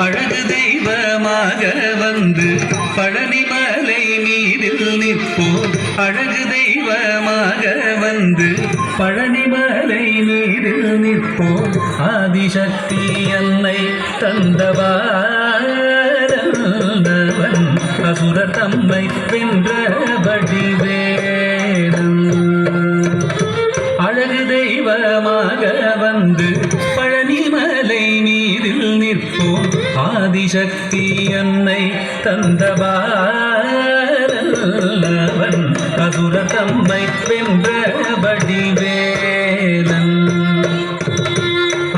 அழகு தெய்வமாக வந்து பழனிமலை மீதில் நிற்போம். அழகு தெய்வமாக வந்து பழனிமலை மீதில் நிற்போம். ஆதிசக்தி அன்னை தந்தவாரவன் அசுரர் தம்மை வென்றபடி வேடன். அழகு தெய்வமாக வந்து பழனிமலை மீதில் நிற்போம். ஆதிசக்தி அன்னை தந்தவாரவன் அசுரர் தம்மை வென்றபடி வேடன்.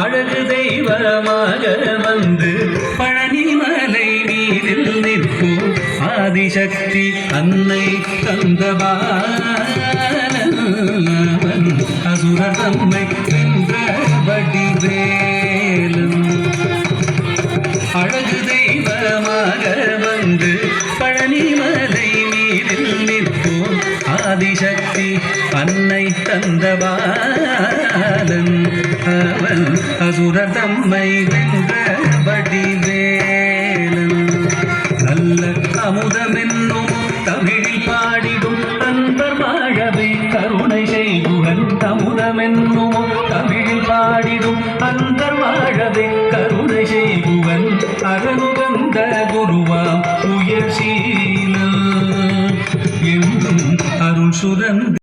அழகு தெய்வமாக வந்து பழனிமலை மீதில் நிற்போம். ஆதிசக்தி அன்னை தந்தவாரவன் அசுரர் தம்மை வென்றபடி வேடன். அழகு தெய்வமாக வந்து பழனிமலை மீதில் நிற்போம். ஆதிசக்தி அன்னை தந்தவாரன் அவன் அசுரர் தம்மை வென்றபடி வேடன். நல்ல அமுதமென்னும் தமிழில் பாடிடும் அன்பர் வாழவே கருணை செய்குகன். அமுதமென்னும் தமிழில் பாடிடும் அன்பர் வாழவே கருணை செய்குவன். அகனுகந்த குருவாம் உயர் சீலன் என்றும் அருள் சுரன்.